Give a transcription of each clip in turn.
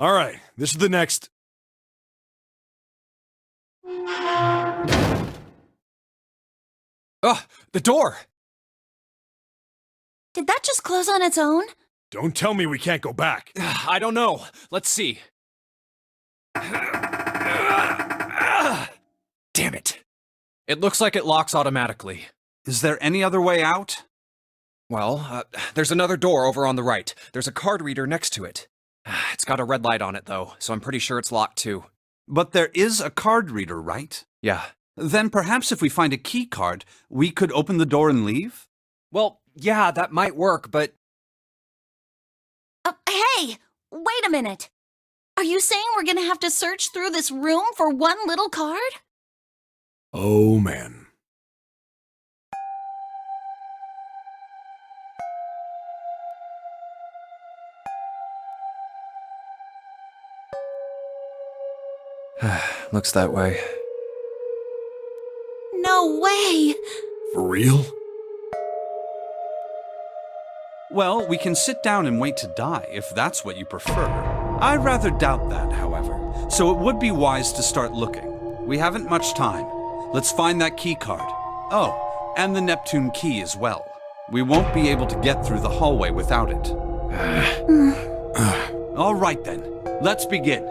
All right, this is the next... Ugh, the door! Did that just close on its own? Don't tell me we can't go back. I don't know. Let's see. Damn it. It looks like it locks automatically. Is there any other way out? Well, there's another door over on the right. There's a card reader next to it. It's got a red light on it, though, so I'm pretty sure it's locked, too. But there is a card reader, right? Yeah. Then perhaps if we find a key card, we could open the door and leave? Well, yeah, that might work, but... Hey! Wait a minute! Are you saying we're gonna have to search through this room for one little card? Oh, man. Looks that way. No way! For real? Well, we can sit down and wait to die, if that's what you prefer. I rather doubt that, however, so it would be wise to start looking. We haven't much time. Let's find that key card. Oh, and the Neptune key as well. We won't be able to get through the hallway without it. All right then, let's begin.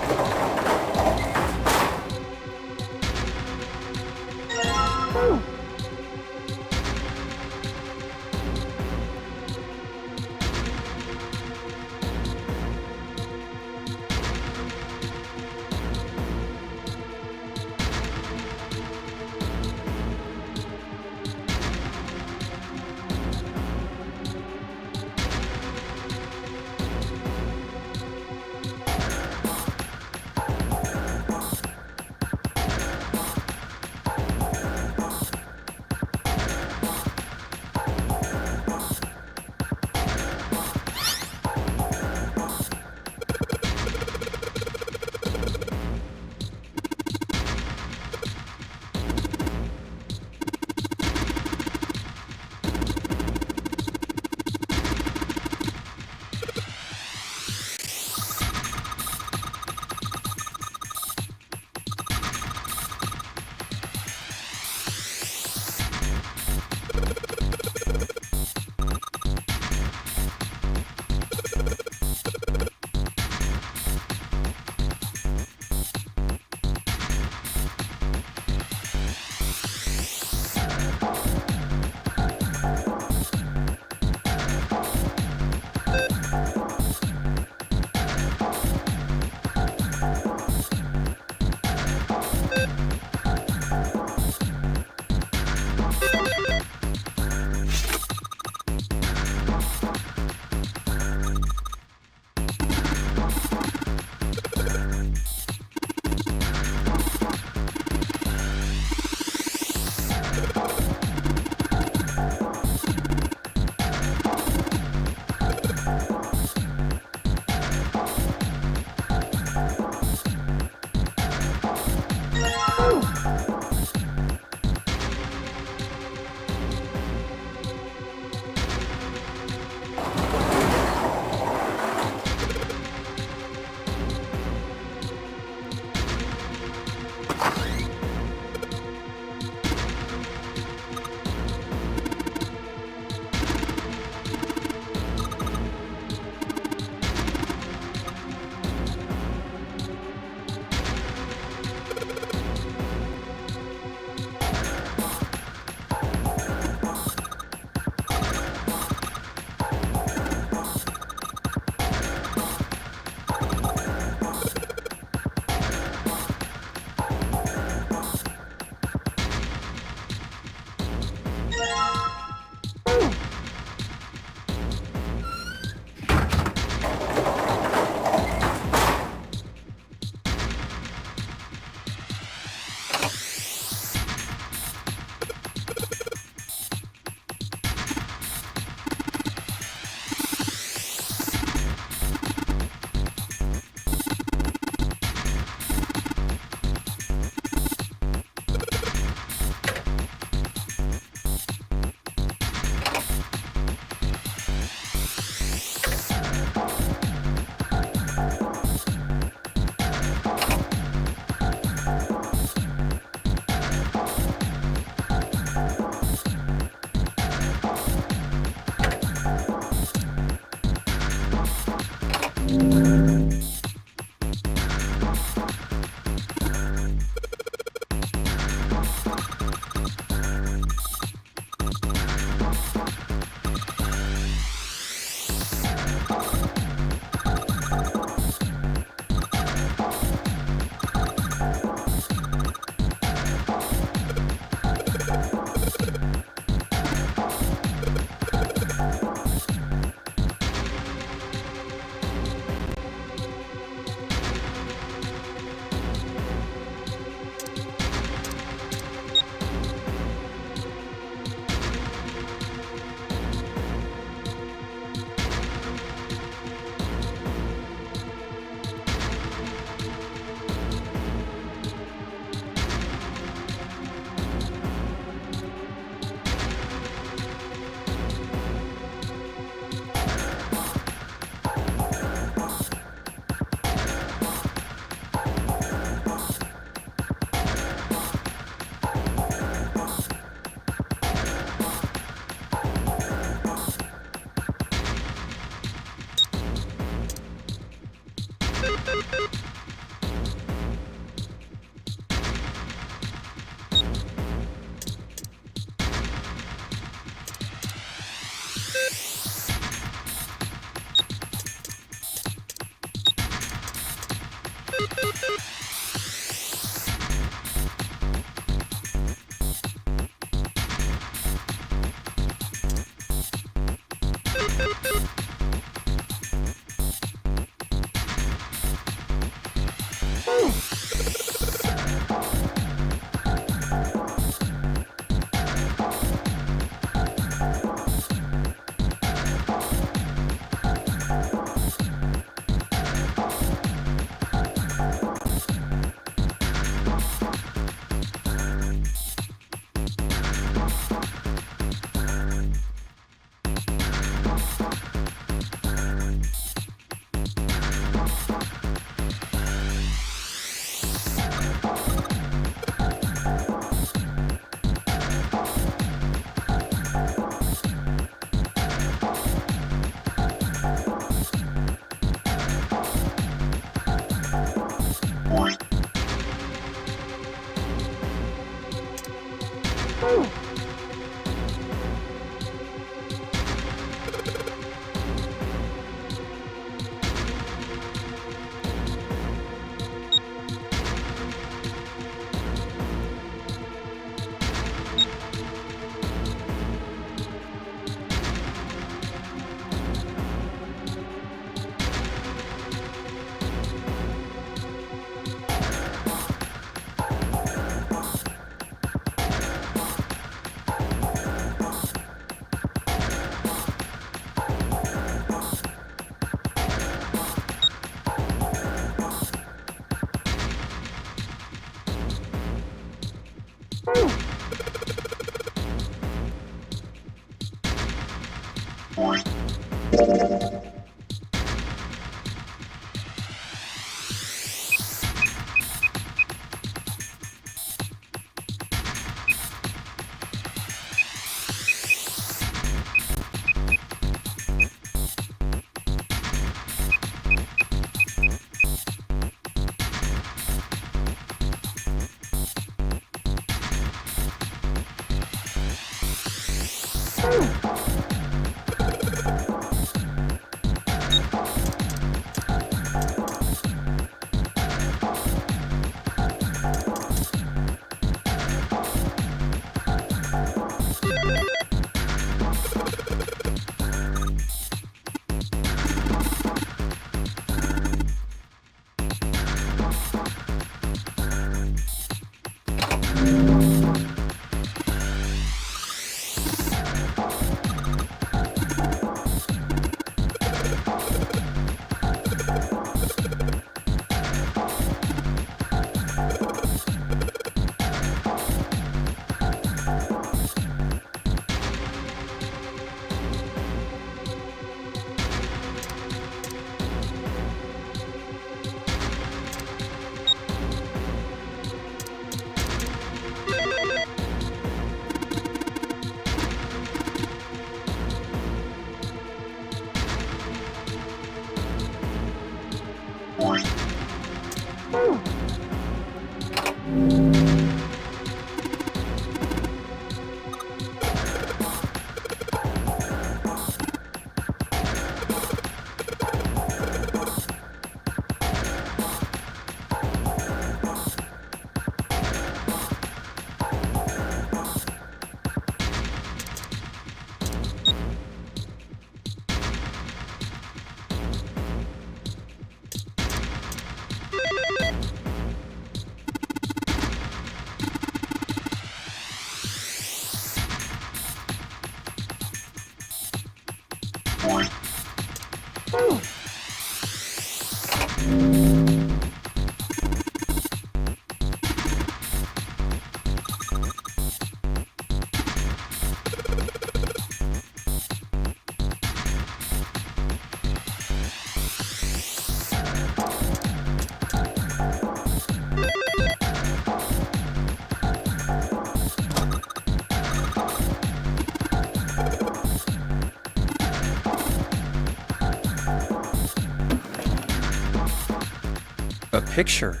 A picture.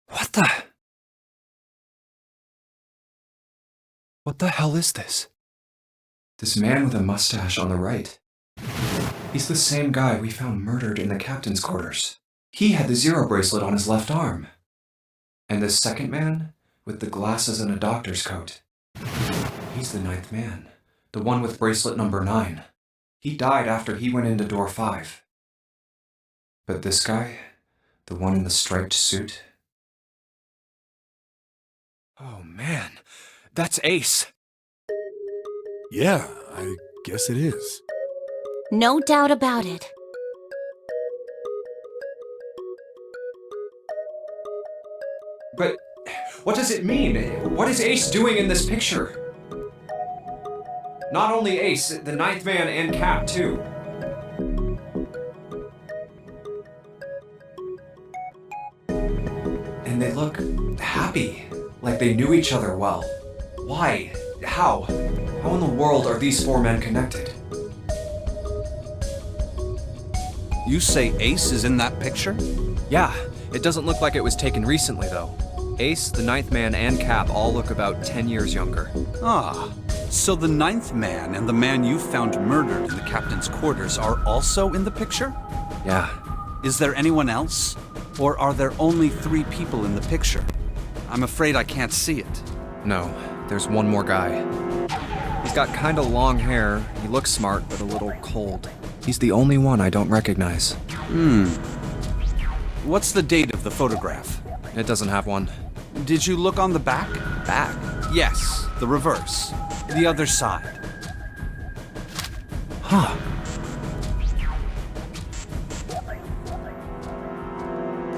What the? What the hell is this? This man with a mustache on the right. He's the same guy we found murdered in the captain's quarters. He had the zero bracelet on his left arm. And this second man, with the glasses and a doctor's coat. He's the ninth man, the one with bracelet number 9. He died after he went into door 5. But this guy, the one in the striped suit? Oh man, that's Ace. Yeah, I guess it is. No doubt about it. But what does it mean? What is Ace doing in this picture? Not only Ace, the ninth man and Cap too. And they look happy, like they knew each other well. Why? How? How in the world are these 4 men connected? You say Ace is in that picture? Yeah, it doesn't look like it was taken recently though. Ace, the ninth man, and Cap all look about 10 years younger. Ah, so the ninth man and the man you found murdered in the captain's quarters are also in the picture? Yeah. Is there anyone else? Or are there only 3 people in the picture? I'm afraid I can't see it. No, there's one more guy. He's got kinda long hair, he looks smart but a little cold. He's the only one I don't recognize. What's the date of the photograph? It doesn't have one. Did you look on the back? Back? Yes, the reverse. The other side. Huh.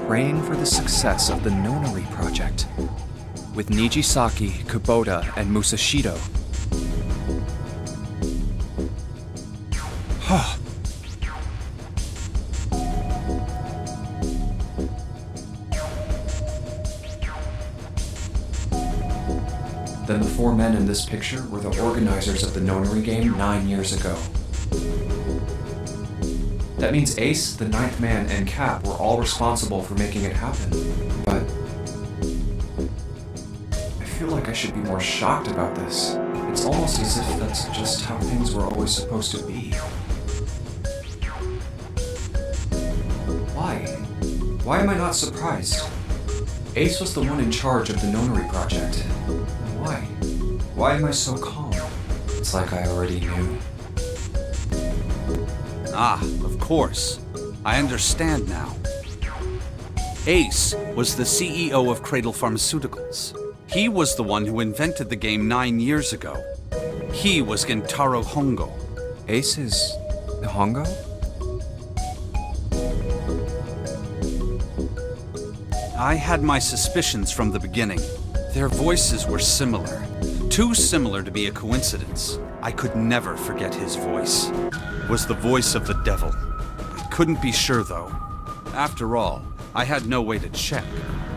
Praying for the success of the Nonary project. With Nijisaki, Kubota, and Musashidou. Huh. Then the 4 men in this picture were the organizers of the Nonary game 9 years ago. That means Ace, the ninth man, and Cap were all responsible for making it happen. But I feel like I should be more shocked about this. It's almost as if that's just how things were always supposed to be. Why? Why am I not surprised? Ace was the one in charge of the Nonary project. Why? Why am I so calm? It's like I already knew. Ah, of course. I understand now. Ace was the CEO of Cradle Pharmaceuticals. He was the one who invented the game 9 years ago. He was Gentaro Hongou. Ace is Hongou? I had my suspicions from the beginning. Their voices were similar. Too similar to be a coincidence. I could never forget his voice. It was the voice of the devil. I couldn't be sure, though. After all, I had no way to check.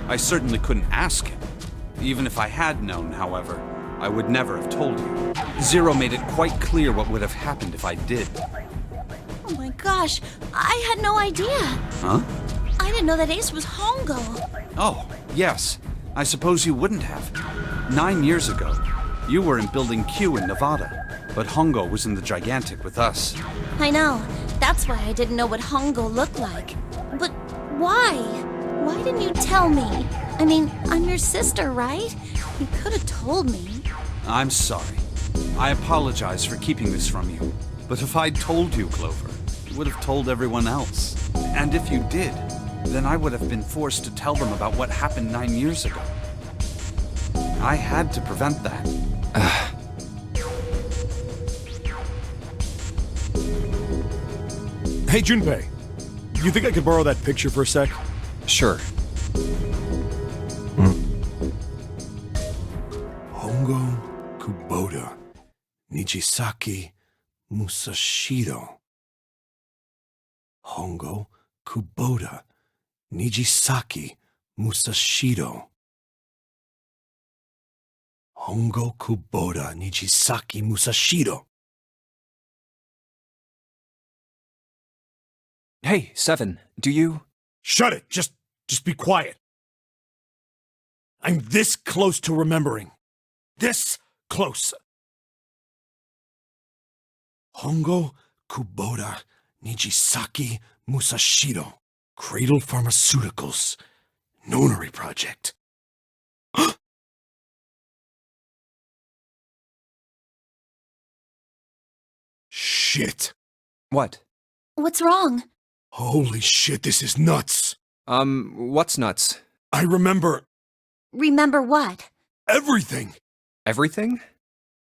I certainly couldn't ask him. Even if I had known, however, I would never have told you. Zero made it quite clear what would have happened if I did. Oh my gosh, I had no idea. Huh? I didn't know that Ace was Hongou. Oh, yes. I suppose you wouldn't have. 9 years ago, you were in Building Q in Nevada, but Hongou was in the Gigantic with us. I know. That's why I didn't know what Hongou looked like. But why? Why didn't you tell me? I mean, I'm your sister, right? You could have told me. I'm sorry. I apologize for keeping this from you. But if I'd told you, Clover, you would have told everyone else. And if you did, then I would have been forced to tell them about what happened 9 years ago. I had to prevent that. Hey, Junpei. You think I could borrow that picture for a sec? Sure. Hongou, Kubota, Nijisaki, Musashidou. Hongou, Kubota, Nijisaki, Musashidou. Hongou, Kubota, Nijisaki, Musashidou. Hey, Seven, do you... Shut it! Just be quiet. I'm this close to remembering. This close. Hongou, Kubota, Nijisaki, Musashidou. Cradle Pharmaceuticals. Nonary Project. Shit. What? What's wrong? Holy shit, this is nuts. What's nuts? I remember Remember what? everything. Everything?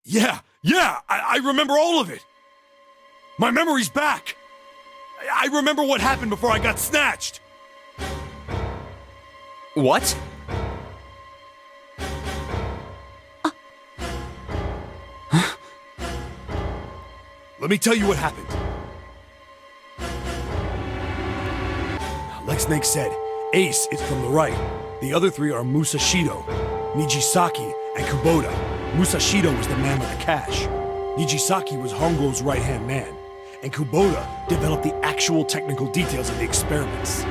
Yeah, I remember all of it. My memory's back. I remember what happened before I got snatched. What? Let me tell you what happened. Like Snake said, Ace is from the right. The other three are Musashidou, Nijisaki, and Kubota. Musashidou was the man with the cash. Nijisaki was Hongou's right-hand man. And Kubota developed the actual technical details of the experiments.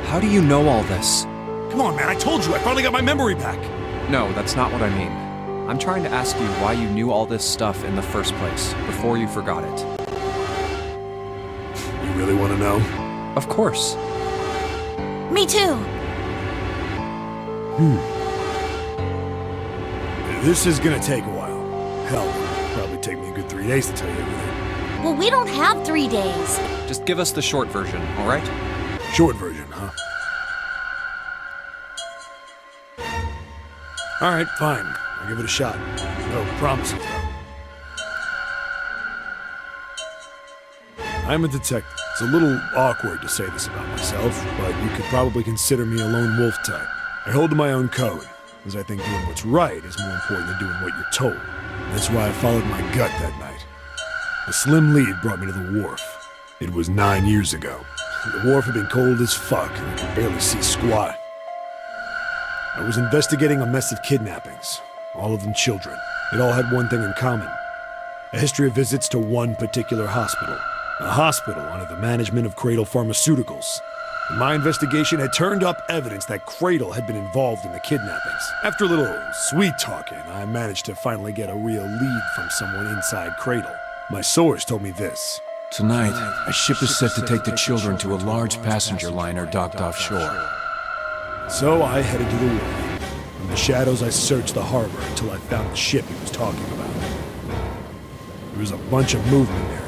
How do you know all this? Come on, man, I told you, I finally got my memory back. No, that's not what I mean. I'm trying to ask you why you knew all this stuff in the first place, before you forgot it. You really want to know? Of course. Me too. This is gonna take a while. Hell, it'll probably take me a good 3 days to tell you everything. Well, we don't have 3 days. Just give us the short version, all right? Short version, huh? Alright, fine. I'll give it a shot. No promises, though. I'm a detective. It's a little awkward to say this about myself, but you could probably consider me a lone wolf type. I hold to my own code, as I think doing what's right is more important than doing what you're told. That's why I followed my gut that night. A slim lead brought me to the wharf. It was 9 years ago. The wharf had been cold as fuck, and I could barely see squat. I was investigating a mess of kidnappings, all of them children. It all had one thing in common: a history of visits to one particular hospital. A hospital under the management of Cradle Pharmaceuticals. In my investigation had turned up evidence that Cradle had been involved in the kidnappings. After a little sweet talking, I managed to finally get a real lead from someone inside Cradle. My source told me this. Tonight, a ship is set to take the children to a large passenger liner docked offshore. So I headed to the wharf. In the shadows, I searched the harbor until I found the ship he was talking about. There was a bunch of movement there.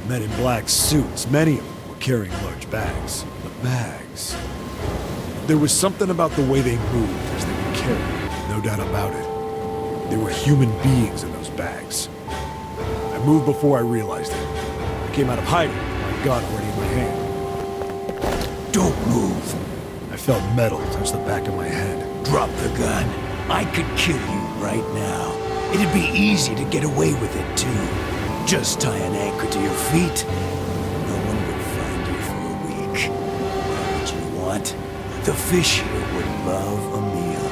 Men in black suits, many of them were carrying large bags. The bags. There was something about the way they moved as they were carried, no doubt about it. There were human beings in those bags. I moved before I realized it. I came out of hiding, my gun already in my hand. Don't move. I felt metal touch the back of my head. Drop the gun. I could kill you right now. It'd be easy to get away with it, too. Just tie an anchor to your feet. No one would find you for a week. What you want? The fish here would love a meal.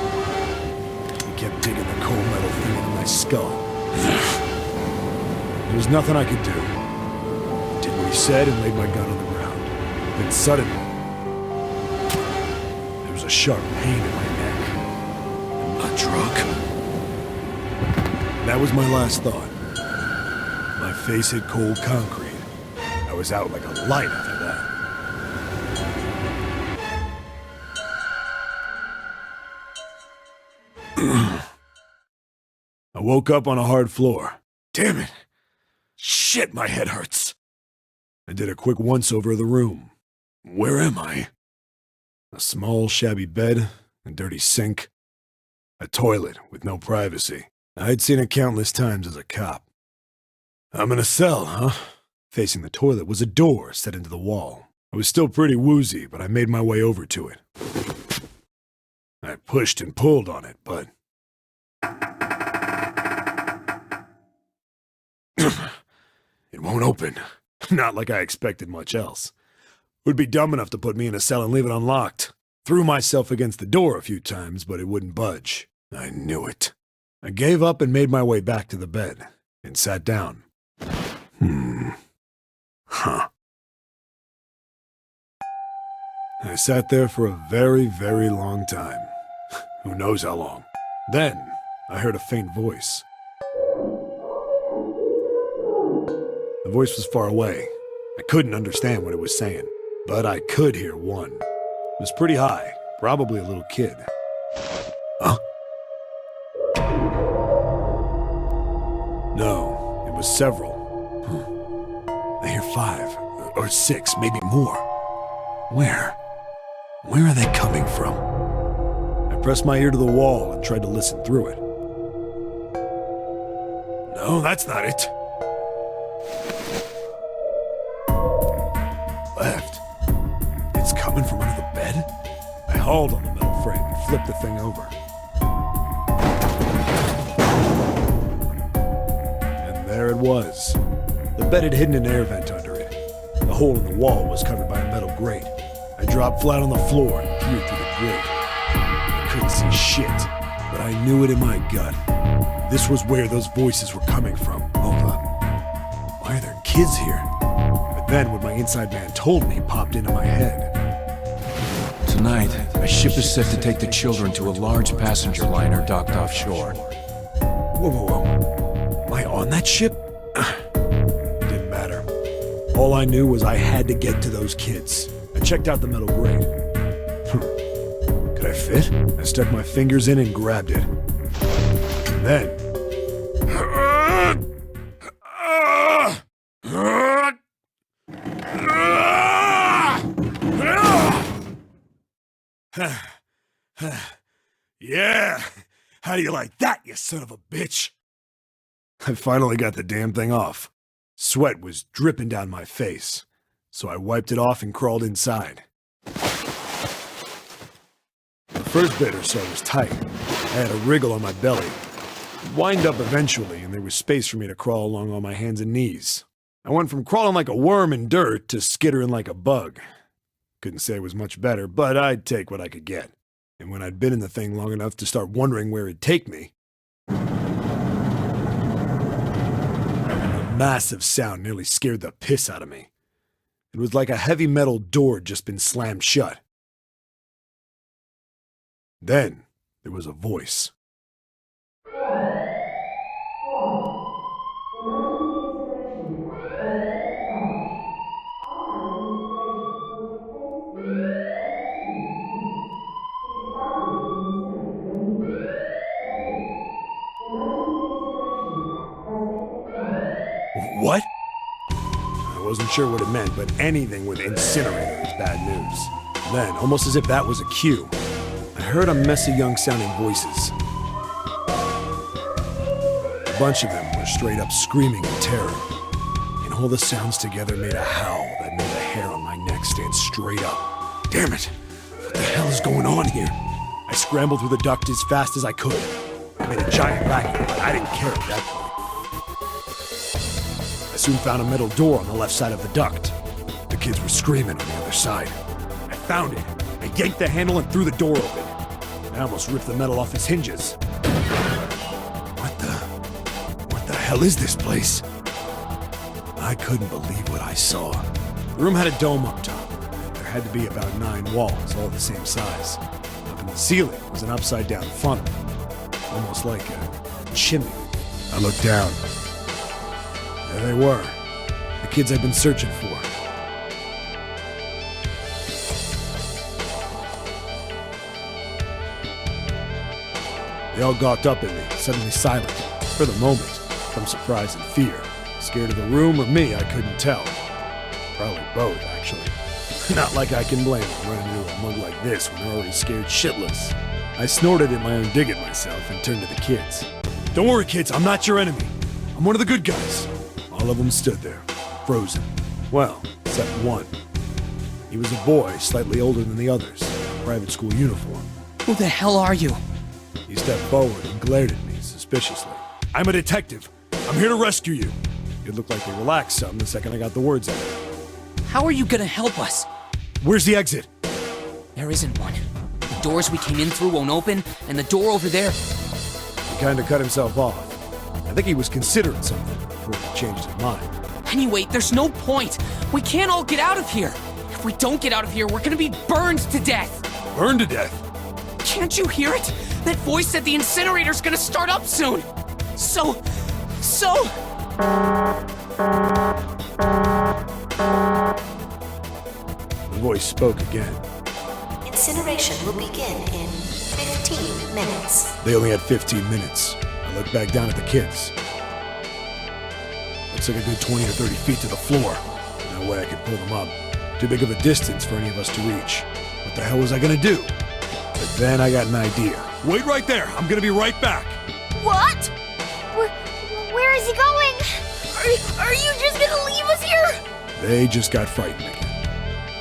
He kept digging the cold metal thing into my skull. There was nothing I could do. I did what he said and laid my gun on the ground. Then suddenly, there was a sharp pain in my neck. A drug? That was my last thought. My face hit cold concrete. I was out like a light after that. I woke up on a hard floor. Damn it! Shit, my head hurts. I did a quick once-over of the room. Where am I? A small, shabby bed, a dirty sink, a toilet with no privacy. I'd seen it countless times as a cop. I'm in a cell, huh? Facing the toilet was a door set into the wall. I was still pretty woozy, but I made my way over to it. I pushed and pulled on it, but... it won't open. Not like I expected much else. It would be dumb enough to put me in a cell and leave it unlocked. Threw myself against the door a few times, but it wouldn't budge. I knew it. I gave up and made my way back to the bed, and sat down. Huh. I sat there for a very, very long time. Who knows how long. Then, I heard a faint voice. The voice was far away. I couldn't understand what it was saying, but I could hear one. It was pretty high, probably a little kid. Huh? No, it was several. I hear 5, or 6, maybe more. Where? Where are they coming from? I pressed my ear to the wall and tried to listen through it. No, that's not it. Left. It's coming from under the bed? I hauled on the metal frame and flipped the thing over. And there it was. The bed had hidden an air vent under it. The hole in the wall was covered by a metal grate. I dropped flat on the floor and peered through the grate. I couldn't see shit, but I knew it in my gut. This was where those voices were coming from. Hold up. Why are there kids here? But then what my inside man told me popped into my head. Tonight, a ship is set to take the children to a large passenger liner docked offshore. Whoa, whoa, whoa. Am I on that ship? Didn't matter. All I knew was I had to get to those kids. I checked out the metal grate. Could I fit? I stuck my fingers in and grabbed it. And then... Yeah! How do you like that, you son of a bitch? I finally got the damn thing off. Sweat was dripping down my face, so I wiped it off and crawled inside. The first bit or so was tight. I had a wriggle on my belly. It'd wind up eventually, and there was space for me to crawl along on my hands and knees. I went from crawling like a worm in dirt to skittering like a bug. Couldn't say it was much better, but I'd take what I could get. And when I'd been in the thing long enough to start wondering where it'd take me, a massive sound nearly scared the piss out of me. It was like a heavy metal door had just been slammed shut. Then there was a voice. What? I wasn't sure what it meant, but anything with incinerator is bad news. Then, almost as if that was a cue, I heard a mess of young-sounding voices. A bunch of them were straight up screaming in terror, and all the sounds together made a howl that made the hair on my neck stand straight up. Damn it! What the hell is going on here? I scrambled through the duct as fast as I could. I made a giant racket, but I didn't care at that point. I soon found a metal door on the left side of the duct. The kids were screaming on the other side. I found it. I yanked the handle and threw the door open. I almost ripped the metal off its hinges. What the hell is this place? I couldn't believe what I saw. The room had a dome up top. There had to be about 9 walls, all the same size. Up in the ceiling was an upside-down funnel, almost like a chimney. I looked down. There they were, the kids I'd been searching for. They all gawked up at me, suddenly silent, for the moment, from surprise and fear. Scared of the room or me, I couldn't tell. Probably both, actually. Not like I can blame them running into a mug like this when they're already scared shitless. I snorted at my own dig at myself and turned to the kids. Don't worry, kids, I'm not your enemy. I'm one of the good guys. All All of them stood there, frozen. Well, except one. He was a boy, slightly older than the others, in a private school uniform. Who the hell are you? He stepped forward and glared at me suspiciously. I'm a detective. I'm here to rescue you. It looked like they relaxed some the second I got the words out. How are you gonna help us? Where's the exit? There isn't one. The doors we came in through won't open, and the door over there... He kind of cut himself off. I think he was considering something before he changed his mind. Anyway, there's no point. We can't all get out of here. If we don't get out of here, we're gonna be burned to death. Burned to death? Can't you hear it? That voice said the incinerator's gonna start up soon. So... The voice spoke again. Incineration will begin in 15 minutes. They only had 15 minutes. I looked back down at the kids. Looks like a good 20 or 30 feet to the floor. No way I could pull them up. Too big of a distance for any of us to reach. What the hell was I gonna do? But then I got an idea. Wait right there. I'm gonna be right back. What? Where is he going? Are you just gonna leave us here? They just got frightened again.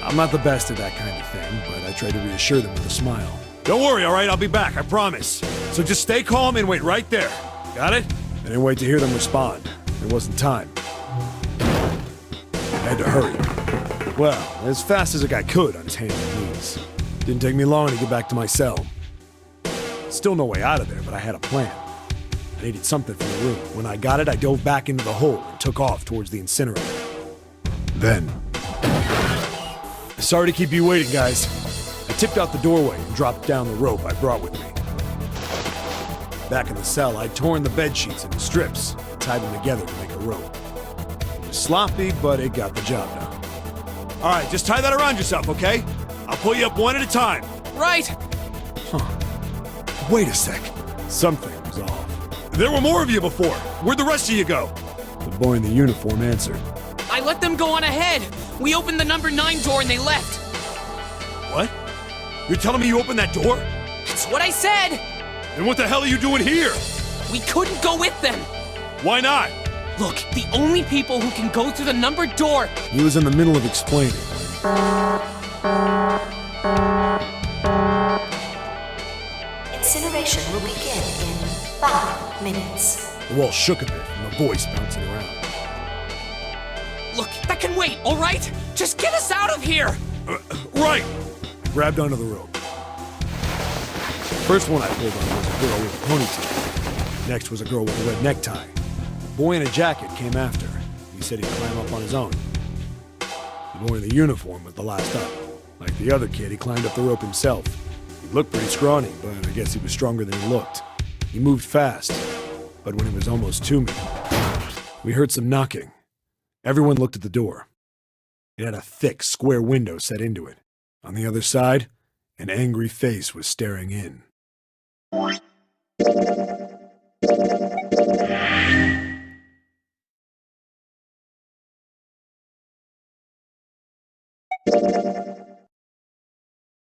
I'm not the best at that kind of thing, but I tried to reassure them with a smile. Don't worry, all right? I'll be back, I promise. So just stay calm and wait right there. Got it? I didn't wait to hear them respond. There wasn't time. I had to hurry. Well, as fast as a guy could on his hands and knees. Didn't take me long to get back to my cell. Still no way out of there, but I had a plan. I needed something from the room. When I got it, I dove back into the hole and took off towards the incinerator. Then... Sorry to keep you waiting, guys. I tipped out the doorway and dropped down the rope I brought with me. Back in the cell, I'd torn the bed sheets into strips and tied them together to make a rope. It was sloppy, but it got the job done. All right, just tie that around yourself, okay? I'll pull you up one at a time. Right! Wait a sec. Something was off. There were more of you before. Where'd the rest of you go? The boy in the uniform answered. I let them go on ahead. We opened the number 9 door and they left. What? You're telling me you opened that door? That's what I said! Then what the hell are you doing here? We couldn't go with them. Why not? Look, the only people who can go through the numbered door... He was in the middle of explaining. Incineration will begin in 5 minutes. The wall shook a bit from a voice bouncing around. Look, that can wait, all right? Just get us out of here! Right! I grabbed onto the rope. The first one I pulled on was a girl with a ponytail. Next was a girl with a red necktie. A boy in a jacket came after. He said he'd climb up on his own. The boy in the uniform was the last up. Like the other kid, he climbed up the rope himself. He looked pretty scrawny, but I guess he was stronger than he looked. He moved fast, but when it was almost to me, we heard some knocking. Everyone looked at the door. It had a thick, square window set into it. On the other side, an angry face was staring in.